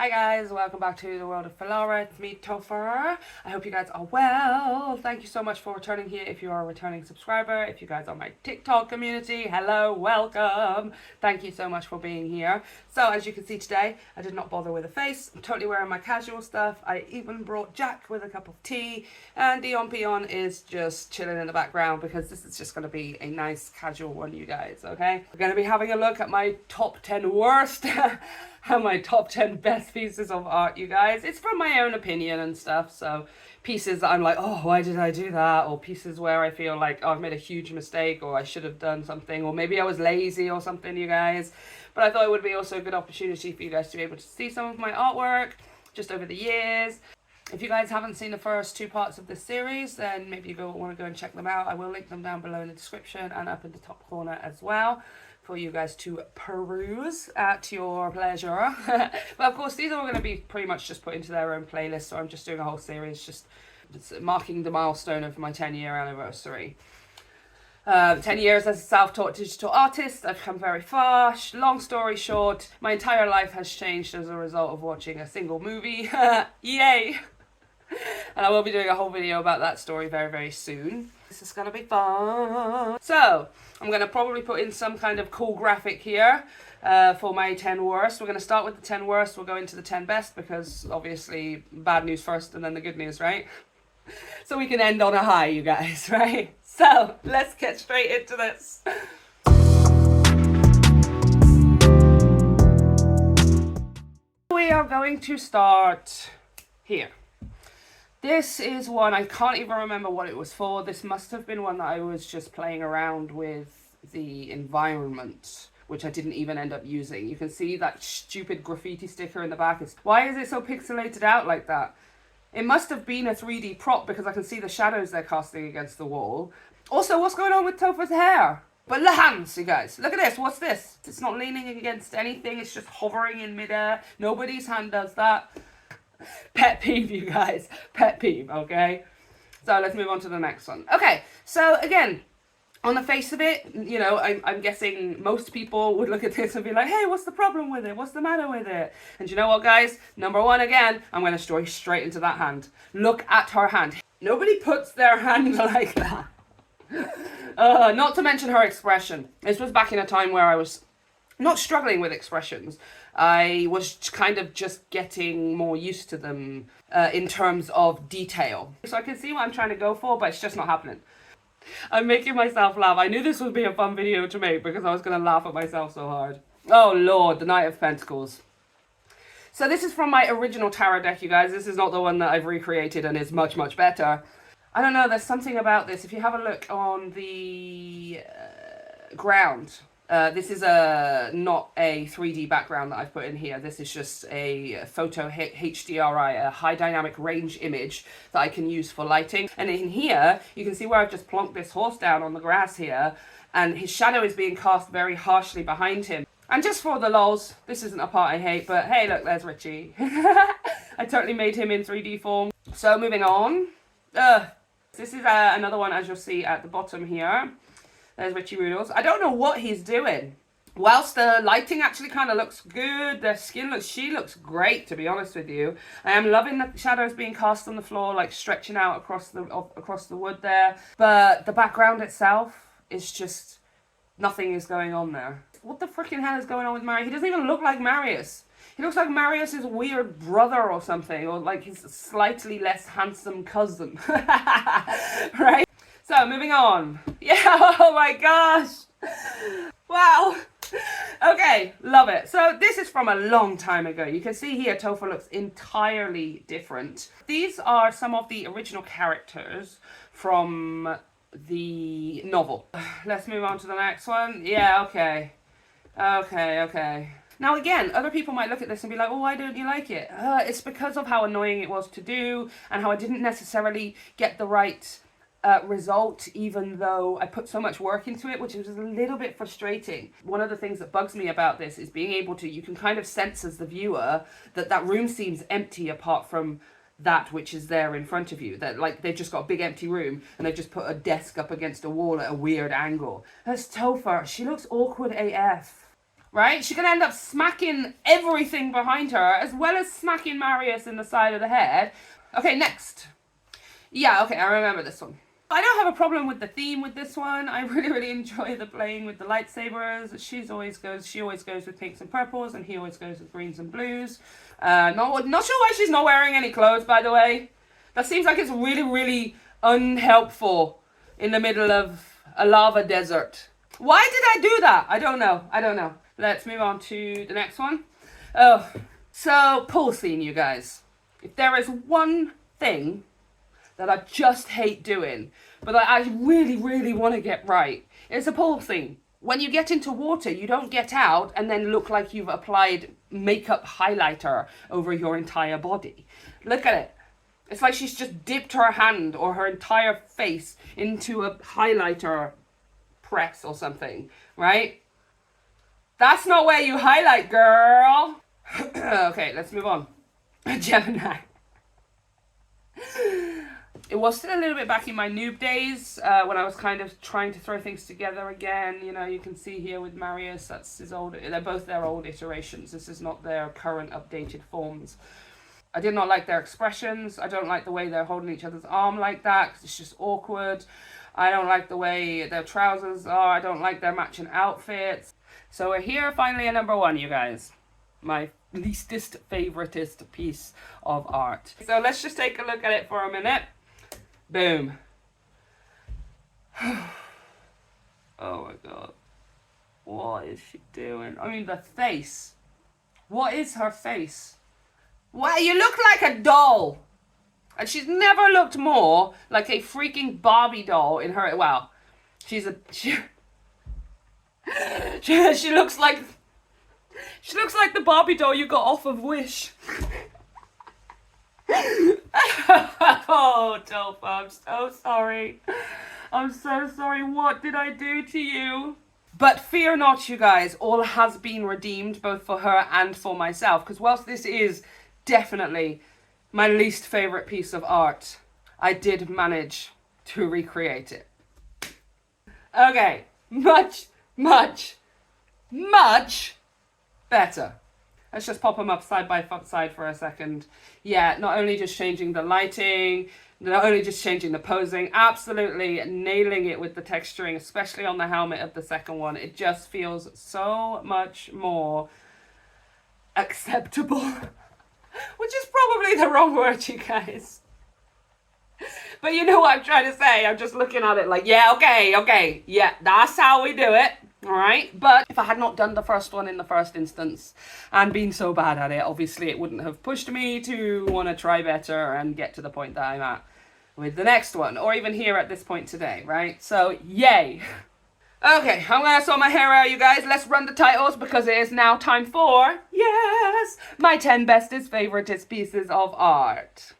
Hi guys, welcome back to the world of Filara. It's me, Topher. I hope you guys are well. Thank you so much for returning here. If you are a returning subscriber, if you guys are my TikTok community, hello, welcome. Thank you so much for being here. So as you can see today, I did not bother with a face. I'm totally wearing my casual stuff. I even brought Jack with a cup of tea, and Dion Pion is just chilling in the background because this is just going to be a nice casual one, you guys, okay? We're going to be having a look at my top 10 worst and my top 10 best pieces of art, you guys. It's from my own opinion and stuff, so pieces that I'm like, oh, why did I do that? Or pieces where I feel like, oh, I've made a huge mistake, or I should have done something, or maybe I was lazy or something, you guys. But I thought it would be also a good opportunity for you guys to be able to see some of my artwork just over the years. If you guys haven't seen the first two parts of this series, then maybe you want to go and check them out. I will link them down below in the description and up in the top corner as well, for you guys to peruse at your pleasure. But of course, these are all going to be pretty much just put into their own playlist, so I'm just doing a whole series, just marking the milestone of my 10-year anniversary. 10 years as a self-taught digital artist, I've come very far. Long story short, my entire life has changed as a result of watching a single movie. Yay! And I will be doing a whole video about that story very, very soon. This is gonna be fun. So, I'm gonna probably put in some kind of cool graphic here for my 10 worst. We're gonna start with the 10 worst, we'll go into the 10 best, because obviously bad news first and then the good news, right? So we can end on a high, you guys, right? So, let's get straight into this. We are going to start here. This is one, I can't even remember what it was for. This must have been one that I was just playing around with the environment, which I didn't even end up using. You can see that stupid graffiti sticker in the back. Why is it so pixelated out like that? It must have been a 3D prop because I can see the shadows they're casting against the wall. Also, what's going on with Topher's hair? But the hands, you guys. Look at this. What's this? It's not leaning against anything. It's just hovering in midair. Nobody's hand does that. Pet peeve, you guys. Pet peeve, okay? So let's move on to the next one. Okay, so again, on the face of it, you know, I'm guessing most people would look at this and be like, hey, what's the problem with it? What's the matter with it? And you know what, guys? Number one, again, I'm going to go straight into that hand. Look at her hand. Nobody puts their hand like that. Not to mention her expression. This was back in a time where I was not struggling with expressions. I was kind of just getting more used to them in terms of detail. So I can see what I'm trying to go for, but it's just not happening. I'm making myself laugh. I knew this would be a fun video to make because I was going to laugh at myself so hard. Oh Lord, the Knight of Pentacles. So this is from my original tarot deck, you guys. This is not the one that I've recreated and is much, much better. I don't know, there's something about this. If you have a look on the ground, this is not a 3D background that I've put in here. This is just a photo HDRI, a high dynamic range image that I can use for lighting. And in here, you can see where I've just plonked this horse down on the grass here, and his shadow is being cast very harshly behind him. And just for the lols, this isn't a part I hate, but hey, look, there's Richie. I totally made him in 3D form. So moving on. This is another one, as you'll see at the bottom here. There's Richie Roodles. I don't know what he's doing. Whilst the lighting actually kind of looks good, the skin she looks great, to be honest with you. I am loving the shadows being cast on the floor, like stretching out across the wood there. But the background itself is just, nothing is going on there. What the freaking hell is going on with Marius? He doesn't even look like Marius. He looks like Marius's weird brother or something, or like his slightly less handsome cousin. Right? So, moving on. Yeah, oh my gosh. Wow. Okay, love it. So, this is from a long time ago. You can see here, Topher looks entirely different. These are some of the original characters from the novel. Let's move on to the next one. Yeah, okay. Okay. Now again, other people might look at this and be like, oh, why don't you like it? It's because of how annoying it was to do and how I didn't necessarily get the right result, even though I put so much work into it, which is a little bit frustrating. One of the things that bugs me about this is being able to, you can kind of sense as the viewer that that room seems empty apart from that which is there in front of you. That like they've just got a big empty room and they've just put a desk up against a wall at a weird angle. That's Topher. She looks awkward AF. right? She can end up smacking everything behind her, as well as smacking Marius in the side of the head. Okay, next. Yeah, okay, I remember this one. I don't have a problem with the theme with this one. I really enjoy the playing with the lightsabers. She always goes with pinks and purples, and he always goes with greens and blues. Not sure why she's not wearing any clothes, by the way. That seems like it's really unhelpful in the middle of a lava desert. Why did I do that? I don't know. Let's move on to the next one. Oh, so pool scene, you guys. If there is one thing that I just hate doing, but that I really want to get right, it's a pool scene. When you get into water, you don't get out and then look like you've applied makeup highlighter over your entire body. Look at it. It's like she's just dipped her hand or her entire face into a highlighter press or something, right? That's not where you highlight, girl. Okay, let's move on. Gemini. It was still a little bit back in my noob days when I was kind of trying to throw things together again. You know, you can see here with Marius, that's his old, they're both their old iterations. This is not their current updated forms. I did not like their expressions. I don't like the way they're holding each other's arm like that, because it's just awkward. I don't like the way their trousers are. I don't like their matching outfits. So we're here finally at number 1, you guys. My leastest favoritist piece of art. So let's just take a look at it for a minute. Boom. Oh my god. What is she doing? I mean, the face. What is her face? What? You look like a doll. And she's never looked more like a freaking Barbie doll in her. Wow. She looks like the Barbie doll you got off of Wish. Oh, Topher, I'm so sorry. I'm so sorry. What did I do to you? But fear not, you guys. All has been redeemed, both for her and for myself. Because whilst this is definitely my least favorite piece of art, I did manage to recreate it. Okay. Much better. Let's just pop them up side by side for a second. Yeah, not only just changing the lighting, not only just changing the posing, absolutely nailing it with the texturing, especially on the helmet of the second one. It just feels so much more acceptable, which is probably the wrong word, you guys. But you know what I'm trying to say. I'm just looking at it like, yeah, okay. Yeah, that's how we do it. All right. But if I had not done the first one in the first instance and been so bad at it, obviously it wouldn't have pushed me to want to try better and get to the point that I'm at with the next one, or even here at this point today, right? So, yay. Okay, I'm going to sort my hair out, you guys. Let's run the titles because it is now time for, yes, my 10 bestest, favoritist pieces of art.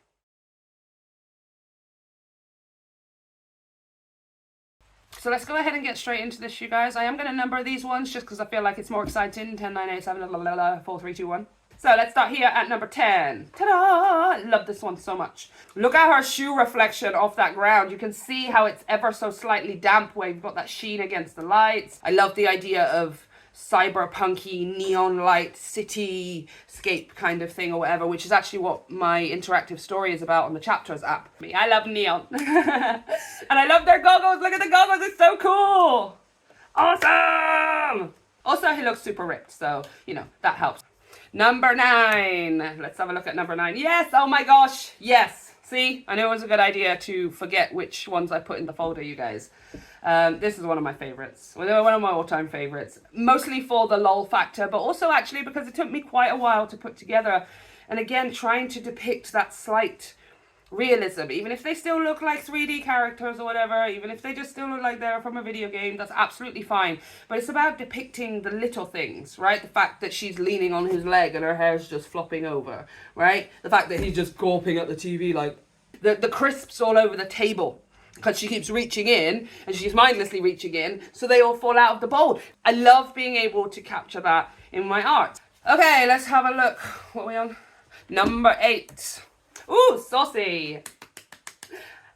So let's go ahead and get straight into this, you guys. I am going to number these ones just because I feel like it's more exciting. 10, 9, 8, 7, 4, 3, 2, 1. So let's start here at number 10. Ta-da! Love this one so much. Look at her shoe reflection off that ground. You can see how it's ever so slightly damp where you've got that sheen against the lights. I love the idea of cyberpunky neon light cityscape kind of thing or whatever, which is actually what my interactive story is about on the Chapters app. I love neon. And I love their goggles. Look at the goggles. It's so cool. Awesome. Also, he looks super ripped, so, you know, that helps. Number 9. Let's have a look at number 9. Yes. Oh my gosh. Yes. See, I knew it was a good idea to forget which ones I put in the folder, you guys. This is one of my favorites. One of my all-time favorites. Mostly for the lol factor, but also actually because it took me quite a while to put together. And again, trying to depict that slight realism. Even if they still look like 3D characters or whatever, even if they just still look like they're from a video game, that's absolutely fine. But it's about depicting the little things, right? The fact that she's leaning on his leg and her hair's just flopping over, right? The fact that he's just gawping at the TV, like the crisps all over the table. Because she keeps reaching in, and she's mindlessly reaching in, so they all fall out of the bowl. I love being able to capture that in my art. Okay, let's have a look. What are we on? Number 8. Ooh, saucy.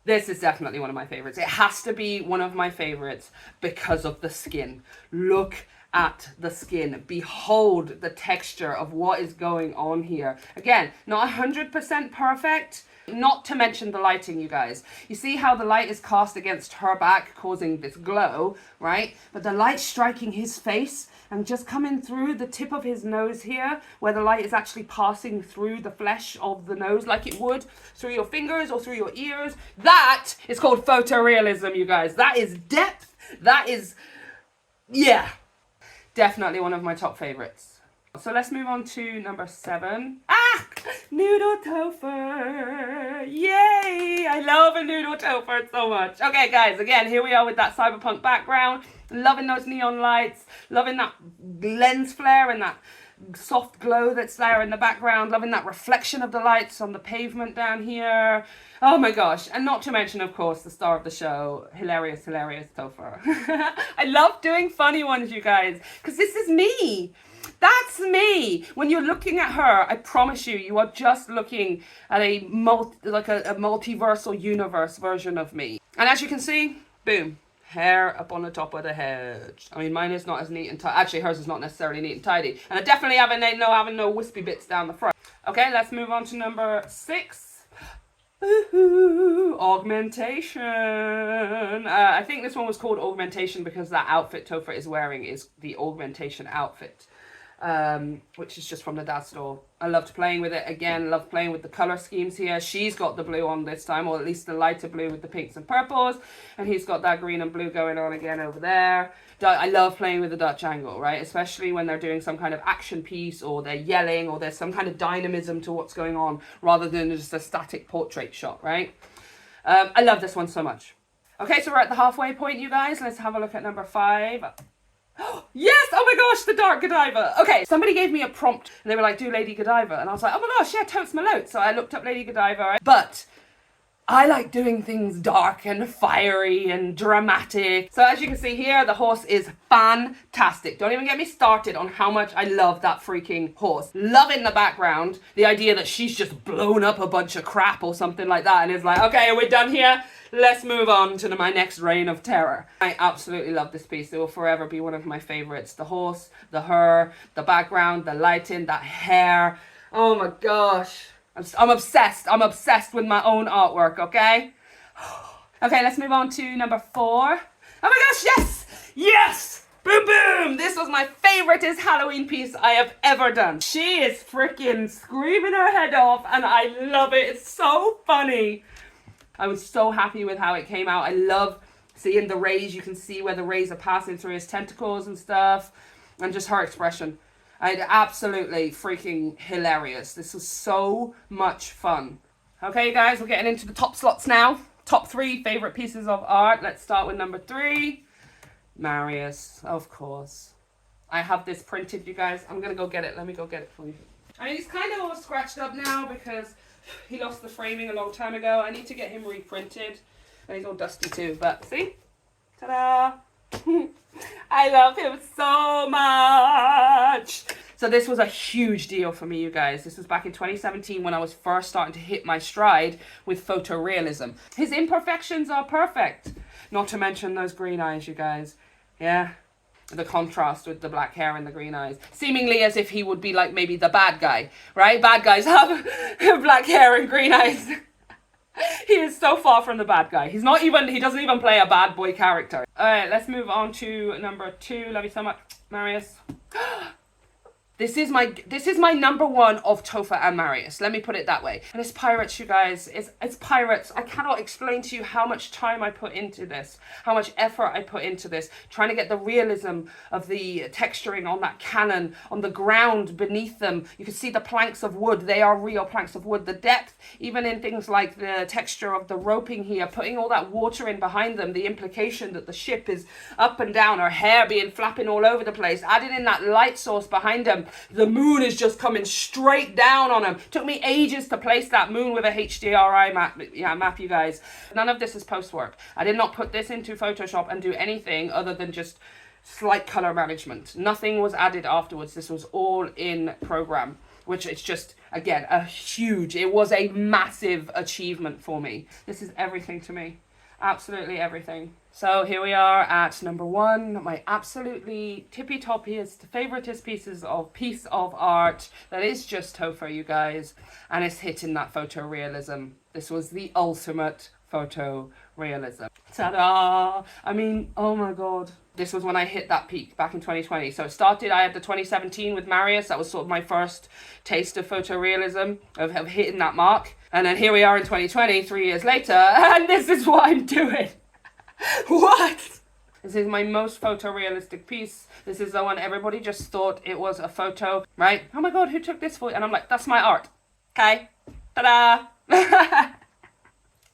This is definitely one of my favorites. It has to be one of my favorites because of the skin. Look at the skin. Behold the texture of what is going on here. Again, not 100% perfect, not to mention the lighting, you guys. You see how the light is cast against her back, causing this glow, right? But the light striking his face and just coming through the tip of his nose here, where the light is actually passing through the flesh of the nose like it would through your fingers or through your ears. That is called photorealism, you guys. That is depth. That is, yeah, definitely one of my top favorites. So let's move on to number 7. Noodle Topher. Yay! I love a Noodle Topher so much. Okay, guys, again, here we are with that cyberpunk background. Loving those neon lights. Loving that lens flare and that soft glow that's there in the background. Loving that reflection of the lights on the pavement down here. Oh my gosh. And not to mention, of course, the star of the show, hilarious Topher. I love doing funny ones, you guys, because this is me. That's me. When you're looking at her, I promise you, you are just looking at a multiversal universe version of me. And as you can see, boom, hair up on the top of the head. I mean, mine is not as neat and tidy. Actually, hers is not necessarily neat and tidy. And I definitely having no wispy bits down the front. Okay, let's move on to number 6. Ooh, augmentation. I think this one was called augmentation because that outfit Topher is wearing is the augmentation outfit. Which is just from the dad store. I loved playing with it. Again, love playing with the color schemes here. She's got the blue on this time, or at least the lighter blue with the pinks and purples, and he's got that green and blue going on again over there. I love playing with the Dutch angle, right? Especially when they're doing some kind of action piece, or they're yelling, or there's some kind of dynamism to what's going on, rather than just a static portrait shot, right? I love this one so much. Okay, so we're at the halfway point, you guys. Let's have a look at number 5. Yes! Oh my gosh, the dark Godiva. Okay, somebody gave me a prompt and they were like, do Lady Godiva. And I was like, oh my gosh, yeah, totes my load. So I looked up Lady Godiva. Right? But I like doing things dark and fiery and dramatic. So as you can see here, the horse is fantastic. Don't even get me started on how much I love that freaking horse. Love in the background, the idea that she's just blown up a bunch of crap or something like that. And it's like, okay, are we done here? Let's move on to my next reign of terror. I absolutely love this piece. It will forever be one of my favorites. The horse, the her, the background, the lighting, that hair. Oh my gosh. I'm obsessed. I'm obsessed with my own artwork, okay? Okay, let's move on to number 4. Oh my gosh, yes! Yes! Boom, boom! This was my favoriteest Halloween piece I have ever done. She is freaking screaming her head off, and I love it. It's so funny. I was so happy with how it came out. I love seeing the rays. You can see where the rays are passing through his tentacles and stuff. And just her expression. Absolutely freaking hilarious. This was so much fun. Okay, guys, we're getting into the top slots now. Top 3 favorite pieces of art. Let's start with number 3. Marius, of course. I have this printed, you guys. I'm going to go get it. Let me go get it for you. I mean, he's kind of all scratched up now because he lost the framing a long time ago. I need to get him reprinted. And he's all dusty too, but see? Ta-da! I love him so much! So this was a huge deal for me, you guys. This was back in 2017 when I was first starting to hit my stride with photorealism. His imperfections are perfect. Not to mention those green eyes, you guys. Yeah? The contrast with the black hair and the green eyes. Seemingly as if he would be like maybe the bad guy, right? Bad guys have black hair and green eyes. He is so far from the bad guy. He doesn't even play a bad boy character. All right, let's move on to number 2. Love you so much, Marius. This is my number 1 of Topher and Marius. Let me put it that way. And it's pirates, you guys. It's pirates. I cannot explain to you how much time I put into this, how much effort I put into this, trying to get the realism of the texturing on that cannon, on the ground beneath them. You can see the planks of wood. They are real planks of wood. The depth, even in things like the texture of the roping here, putting all that water in behind them, the implication that the ship is up and down, her hair being flapping all over the place, adding in that light source behind them. The moon is just coming straight down on him. Took me ages to place that moon with a HDRI map, you guys. None of this is post work. I did not put this into Photoshop and do anything other than just slight color management. Nothing was added afterwards. This was all in program, which is just, again, it was a massive achievement for me. This is everything to me. Absolutely everything. So here we are at number 1, my absolutely tippy-toppiest, favoritist piece of art that is just Topher, you guys, and it's hitting that photorealism. This was the ultimate photorealism. Ta-da! I mean, oh my god. This was when I hit that peak back in 2020. So it started, I had the 2017 with Marius. That was sort of my first taste of photorealism, of hitting that mark. And then here we are in 2020, 3 years later, and this is what I'm doing. What? This is my most photorealistic piece. This is the one everybody just thought it was a photo, right? Oh my god, who took this for? And I'm like, that's my art. Okay. Ta-da!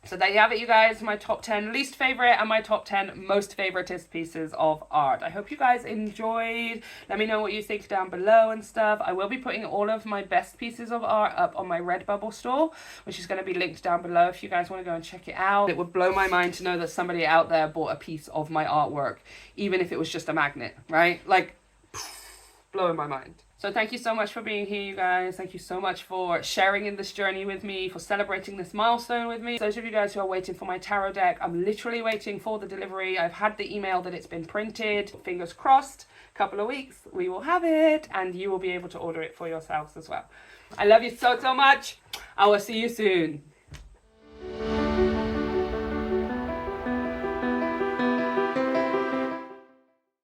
So there you have it, you guys. My top 10 least favorite and my top 10 most favoritist pieces of art. I hope you guys enjoyed. Let me know what you think down below and stuff. I will be putting all of my best pieces of art up on my RedBubbble store, which is going to be linked down below if you guys want to go and check it out. It would blow my mind to know that somebody out there bought a piece of my artwork, even if it was just a magnet, right? Like, blowing my mind. So thank you so much for being here, you guys. Thank you so much for sharing in this journey with me, for celebrating this milestone with me. Those of you guys who are waiting for my tarot deck, I'm literally waiting for the delivery. I've had the email that it's been printed. Fingers crossed, a couple of weeks, we will have it, and you will be able to order it for yourselves as well. I love you so, so much. I will see you soon.